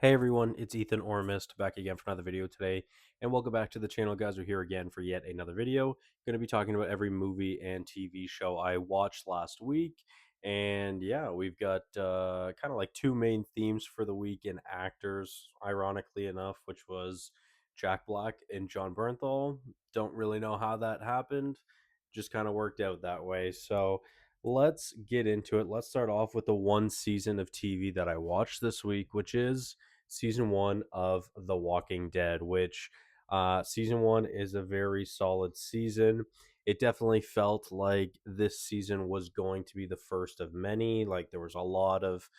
Hey everyone, it's Ethan or Miist back again for another video today, and welcome back to the channel, guys. We're here again for yet another video. Going to be talking about every movie and TV show I watched last week, and yeah, we've got kind of like two main themes for the week in actors, ironically enough, which was Jack Black and John Bernthal. Don't really know how that happened, just kind of worked out that way. So let's get into it. Let's start off with the one season of TV that I watched this week, which is season one of The Walking Dead, which season one is a very solid season. It definitely felt like this season was going to be the first of many. Like there was a lot of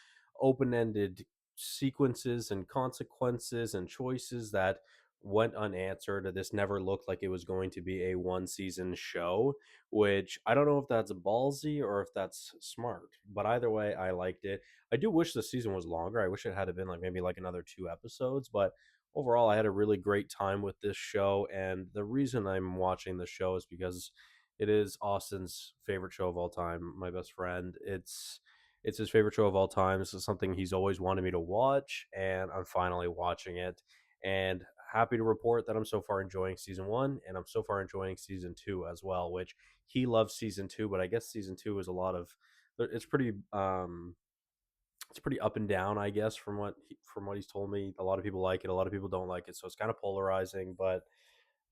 open ended sequences and consequences and choices that went unanswered. This never looked like it was going to be a one season show, which I don't know if that's ballsy or if that's smart, but either way, I liked it. I do wish the season was longer. I wish it had been like maybe like another two episodes, but overall, I had a really great time with this show. And the reason I'm watching the show is because it is Austin's favorite show of all time. My best friend. It's his favorite show of all time. This is something he's always wanted me to watch, and I'm finally watching it. And happy to report that I'm so far enjoying season one, and I'm so far enjoying season two as well. Which he loves season two, but I guess season two is a lot of it's pretty up and down, I guess, from what he's told me. A lot of people like it, a lot of people don't like it, so it's kind of polarizing. But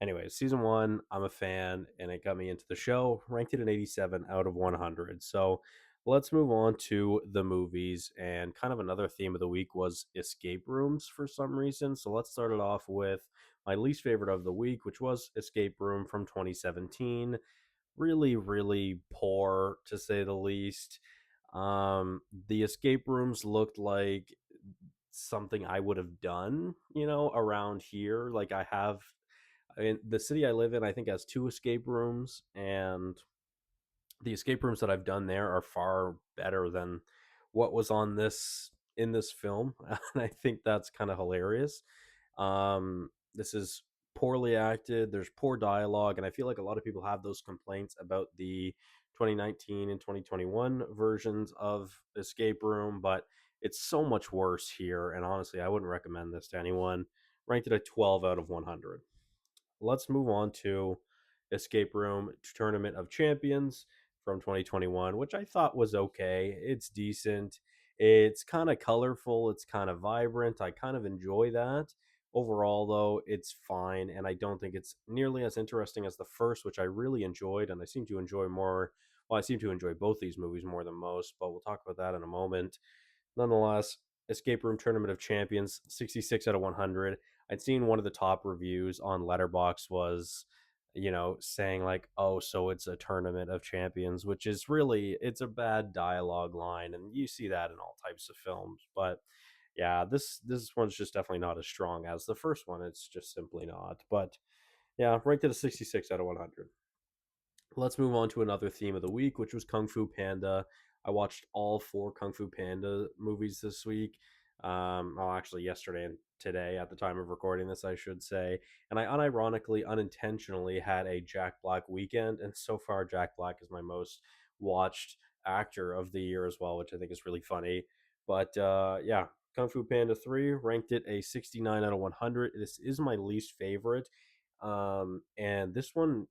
anyways, season one, I'm a fan, and it got me into the show. Ranked it an 87 out of 100. So let's move on to the movies. And kind of another theme of the week was escape rooms for some reason. So let's start it off with my least favorite of the week, which was Escape Room from 2017. Really, really poor to say the least. The escape rooms looked like something I would have done, around here. Like I mean, the city I live in, I think has two escape rooms, and the escape rooms that I've done there are far better than what was on this in this film. And I think that's kind of hilarious. This is poorly acted. There's poor dialogue, and I feel like a lot of people have those complaints about the 2019 and 2021 versions of Escape Room, but it's so much worse here. And honestly, I wouldn't recommend this to anyone. Ranked it a 12 out of 100. Let's move on to Escape Room Tournament of Champions from 2021, which I thought was okay. It's decent. It's kind of colorful. It's kind of vibrant. I kind of enjoy that. Overall, though, it's fine, and I don't think it's nearly as interesting as the first, which I really enjoyed, and I seem to enjoy more. Well, I seem to enjoy both these movies more than most, but we'll talk about that in a moment. Nonetheless, Escape Room Tournament of Champions, 66 out of 100. I'd seen one of the top reviews on Letterbox was, saying like, "Oh, so it's a tournament of champions," which is really it's a bad dialogue line, and you see that in all types of films. But yeah, this one's just definitely not as strong as the first one. It's just simply not. But yeah, ranked at a 66 out of 100. Let's move on to another theme of the week, which was Kung Fu Panda. I watched all four Kung Fu Panda movies this week. Well, actually, yesterday and today, at the time of recording this, I should say. And I unironically, unintentionally had a Jack Black weekend. And so far, Jack Black is my most watched actor of the year as well, which I think is really funny. But yeah, Kung Fu Panda 3 ranked it a 69 out of 100. This is my least favorite. And this one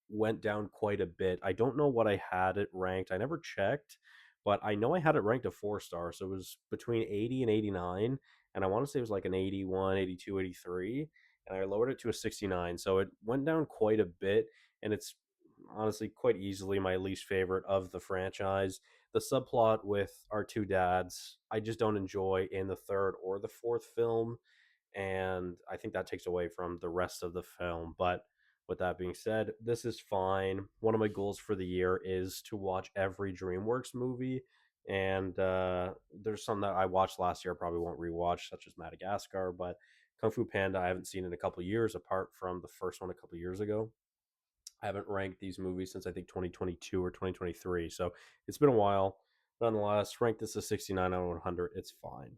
went down quite a bit. I don't know what I had it ranked. I never checked, but I know I had it ranked a 4 star. So it was between 80 and 89. And I want to say it was like an 81, 82, 83. And I lowered it to a 69. So it went down quite a bit. And it's honestly quite easily my least favorite of the franchise. The subplot with our two dads, I just don't enjoy in the third or the fourth film, and I think that takes away from the rest of the film. But with that being said, this is fine. One of my goals for the year is to watch every DreamWorks movie, and there's some that I watched last year I probably won't rewatch, such as Madagascar. But Kung Fu Panda, I haven't seen in a couple years, apart from the first one a couple years ago. I haven't ranked these movies since I think 2022 or 2023, so it's been a while. Nonetheless, rank this as 69 out of 100. It's fine.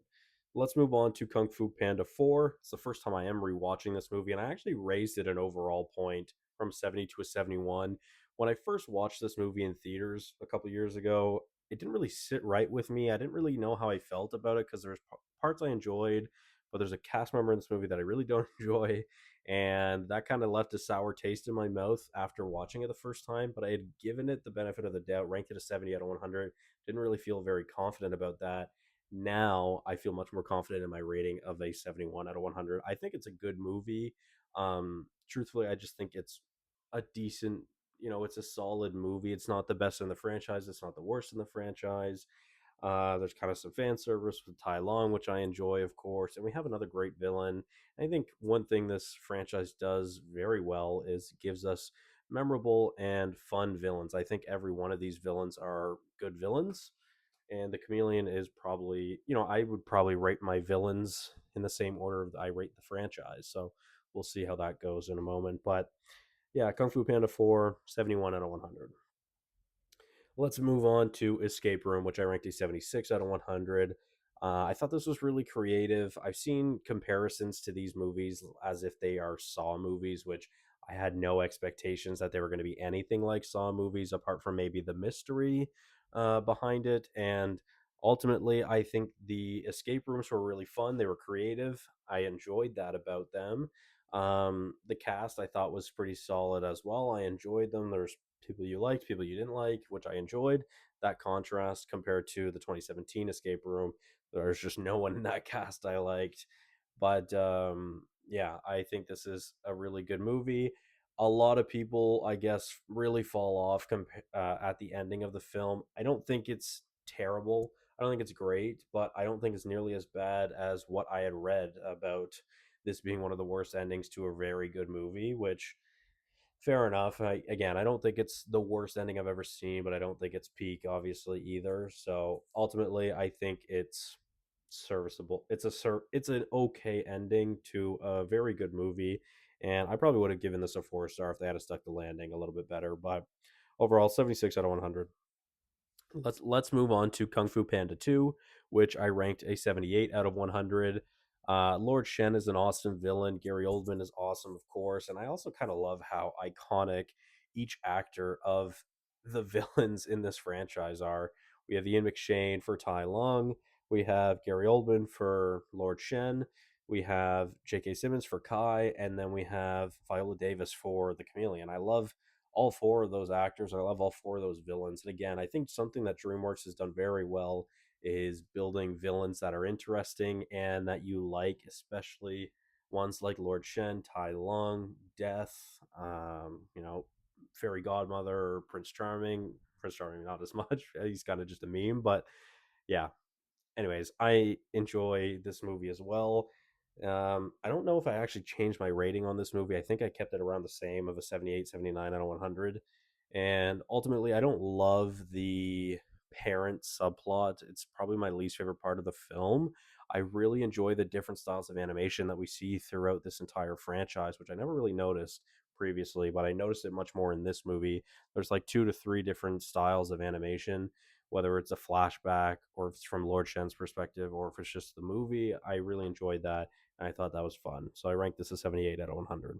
Let's move on to Kung Fu Panda 4. It's the first time I am rewatching this movie, and I actually raised it an overall point from 70 to a 71. When I first watched this movie in theaters a couple years ago, it didn't really sit right with me. I didn't really know how I felt about it because there was parts I enjoyed, but there's a cast member in this movie that I really don't enjoy, and that kind of left a sour taste in my mouth after watching it the first time. But I had given it the benefit of the doubt, ranked it a 70 out of 100. Didn't really feel very confident about that. Now I feel much more confident in my rating of a 71 out of 100. I think it's a good movie. Truthfully, I just think it's a decent, it's a solid movie. It's not the best in the franchise. It's not the worst in the franchise. There's kind of some fan service with Tai Long, which I enjoy, of course, and we have another great villain. I think one thing this franchise does very well is gives us memorable and fun villains. I think every one of these villains are good villains, and the Chameleon is probably, I would probably rate my villains in the same order that I rate the franchise. So we'll see how that goes in a moment. But yeah, Kung Fu Panda 4, 71 out of 100. Let's move on to Escape Room, which I ranked a 76 out of 100. I thought this was really creative. I've seen comparisons to these movies as if they are Saw movies, which I had no expectations that they were going to be anything like Saw movies, apart from maybe the mystery behind it. And ultimately, I think the escape rooms were really fun. They were creative. I enjoyed that about them. The cast I thought was pretty solid as well. I enjoyed them. There's people you liked, people you didn't like, which I enjoyed. That contrast compared to the 2017 Escape Room, there's just no one in that cast I liked. But yeah, I think this is a really good movie. A lot of people, I guess, really fall off at the ending of the film. I don't think it's terrible. I don't think it's great, but I don't think it's nearly as bad as what I had read about this being one of the worst endings to a very good movie, which fair enough. I don't think it's the worst ending I've ever seen, but I don't think it's peak, obviously, either. So ultimately, I think it's serviceable. It's an okay ending to a very good movie, and I probably would have given this a 4 star if they had stuck the landing a little bit better. But overall, 76 out of 100. Let's move on to Kung Fu Panda 2, which I ranked a 78 out of 100. Lord Shen is an awesome villain. Gary Oldman is awesome, of course, and I also kind of love how iconic each actor of the villains in this franchise are. We have Ian McShane for Tai Lung. We have Gary Oldman for Lord Shen. We have J.K. Simmons for Kai, and then we have Viola Davis for the Chameleon. I love all four of those actors. I love all four of those villains. And again, I think something that DreamWorks has done very well is building villains that are interesting and that you like, especially ones like Lord Shen, Tai Lung, Death, Fairy Godmother, Prince Charming. Prince Charming, not as much. He's kind of just a meme, but yeah, anyways, I enjoy this movie as well. I don't know if I actually changed my rating on this movie. I think I kept it around the same of a 78, 79 out of 100. And ultimately, I don't love the parent subplot. It's probably my least favorite part of the film. I really enjoy the different styles of animation that we see throughout this entire franchise, which I never really noticed previously, but I noticed it much more in this movie. There's like 2 to 3 different styles of animation, whether it's a flashback or if it's from Lord Shen's perspective or if it's just the movie. I really enjoyed that and I thought that was fun. So I ranked this a 78 out of 100.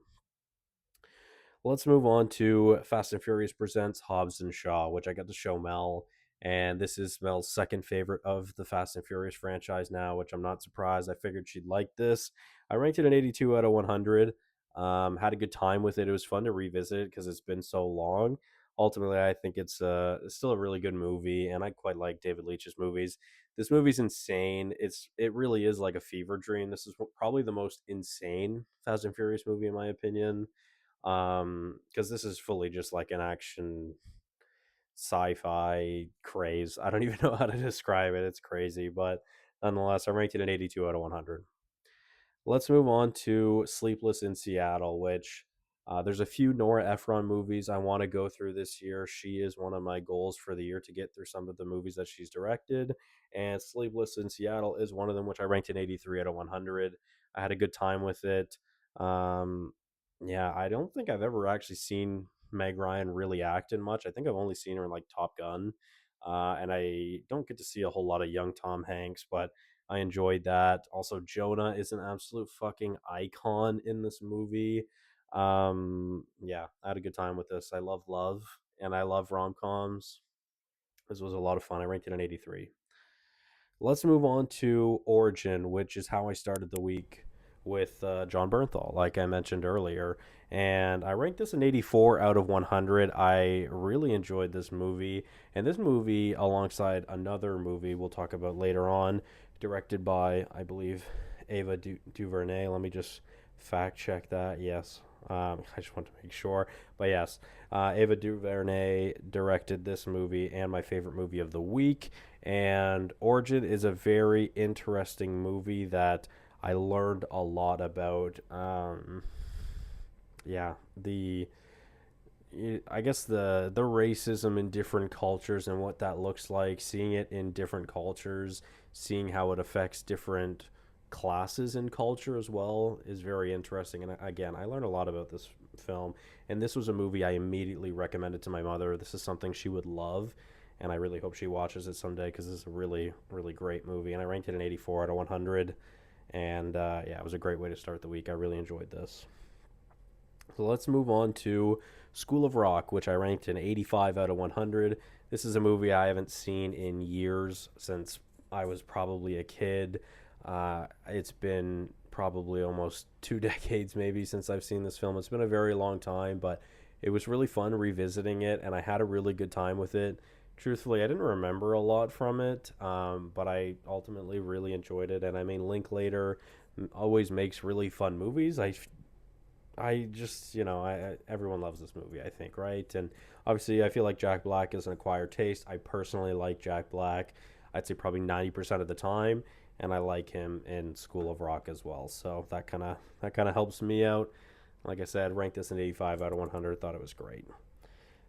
Let's move on to Fast and Furious Presents Hobbs and Shaw, which I got to show Mel. And this is Mel's second favorite of the Fast and Furious franchise now, which I'm not surprised. I figured she'd like this. I ranked it an 82 out of 100. Had a good time with it. It was fun to revisit because it's been so long. Ultimately, I think it's still a really good movie, and I quite like David Leitch's movies. This movie's insane. It really is like a fever dream. This is probably the most insane Fast and Furious movie in my opinion, because this is fully just like an action sci-fi craze. I don't even know how to describe it. It's crazy, but nonetheless, I ranked it an 82 out of 100. Let's move on to Sleepless in Seattle, which there's a few Nora Ephron movies I want to go through this year. She is one of my goals for the year to get through some of the movies that she's directed, and Sleepless in Seattle is one of them, which I ranked an 83 out of 100. I had a good time with it. Um, yeah, I don't think I've ever actually seen Meg Ryan really act in much. I think I've only seen her in like Top Gun, and I don't get to see a whole lot of young Tom Hanks, but I enjoyed that. Also, Jonah is an absolute fucking icon in this movie. Yeah, I had a good time with this. I love love and I love rom coms. This was a lot of fun. I ranked it an 83. Let's move on to Origin, which is how I started the week with John Bernthal, like I mentioned earlier. And I ranked this an 84 out of 100. I really enjoyed this movie. And this movie, alongside another movie we'll talk about later on, directed by, I believe, Ava DuVernay. Let me just fact check that. Yes. I just want to make sure. But yes, Ava DuVernay directed this movie and my favorite movie of the week. And Origin is a very interesting movie that I learned a lot about. Yeah, I guess the racism in different cultures and what that looks like, seeing it in different cultures, seeing how it affects different classes in culture as well is very interesting. And again, I learned a lot about this film, and this was a movie I immediately recommended to my mother. This is something she would love, and I really hope she watches it someday because it's a really really great movie. And I ranked it an 84 out of 100, and yeah, it was a great way to start the week. I really enjoyed this. So let's move on to School of Rock, which I ranked an 85 out of 100. This is a movie I haven't seen in years, since I was probably a kid. It's been probably almost 2 decades maybe since I've seen this film. It's been a very long time, but it was really fun revisiting it, and I had a really good time with it. Truthfully, I didn't remember a lot from it, but I ultimately really enjoyed it. And I mean, Linklater always makes really fun movies. I just, everyone loves this movie, I think, right? And obviously, I feel like Jack Black is an acquired taste. I personally like Jack Black, I'd say probably 90% of the time, and I like him in School of Rock as well. So that kind of helps me out. Like I said, ranked this an 85 out of 100. Thought it was great.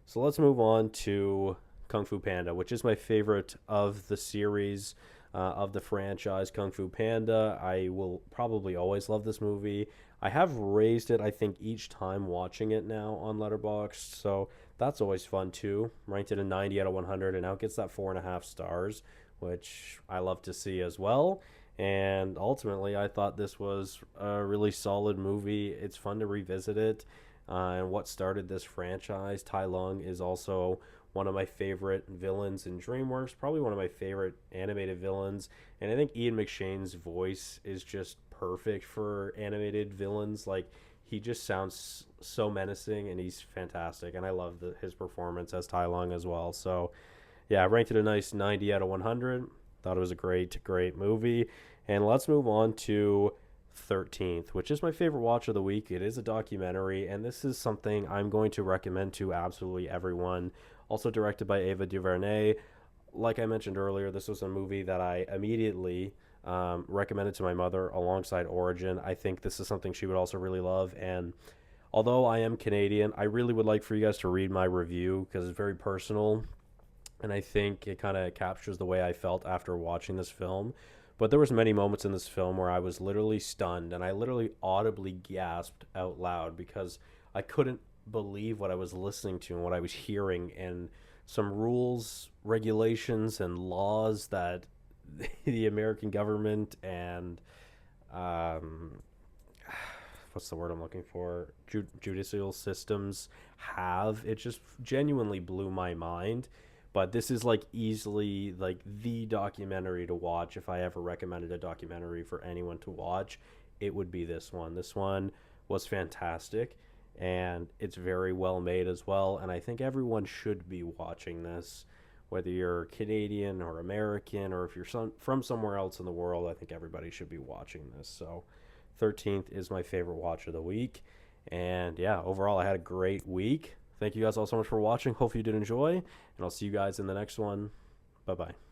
So let's move on to Kung Fu Panda, which is my favorite of the series, of the franchise. Kung Fu Panda. I will probably always love this movie. I have raised it, I think, each time watching it now on Letterboxd, so that's always fun too. Ranked it a 90 out of 100, and now it gets that 4.5 stars, which I love to see as well. And ultimately, I thought this was a really solid movie. It's fun to revisit it. And what started this franchise, Tai Lung, is also one of my favorite villains in DreamWorks, probably one of my favorite animated villains. And I think Ian McShane's voice is just perfect for animated villains. Like, he just sounds so menacing, and he's fantastic. And I love his performance as Tai Lung as well. So, yeah, I ranked it a nice 90 out of 100. Thought it was a great, great movie. And let's move on to 13th, which is my favorite watch of the week. It is a documentary, and this is something I'm going to recommend to absolutely everyone. Also directed by Ava DuVernay. Like I mentioned earlier, this was a movie that I immediately recommended to my mother alongside Origin. I think this is something she would also really love. And although I am Canadian, I really would like for you guys to read my review because it's very personal, and I think it kind of captures the way I felt after watching this film. But there was many moments in this film where I was literally stunned, and I literally audibly gasped out loud because I couldn't believe what I was listening to and what I was hearing, and some rules, regulations, and laws that the American government and um, what's the word I'm looking for? Judicial systems have. It just genuinely blew my mind. But this is like easily like the documentary to watch. If I ever recommended a documentary for anyone to watch, it would be this one. This one was fantastic, and it's very well made as well. And I think everyone should be watching this, whether you're Canadian or American, or if you're from somewhere else in the world. I think everybody should be watching this. So 13th is my favorite watch of the week. And yeah, overall, I had a great week. Thank you guys all so much for watching. Hopefully, you did enjoy, and I'll see you guys in the next one. Bye bye.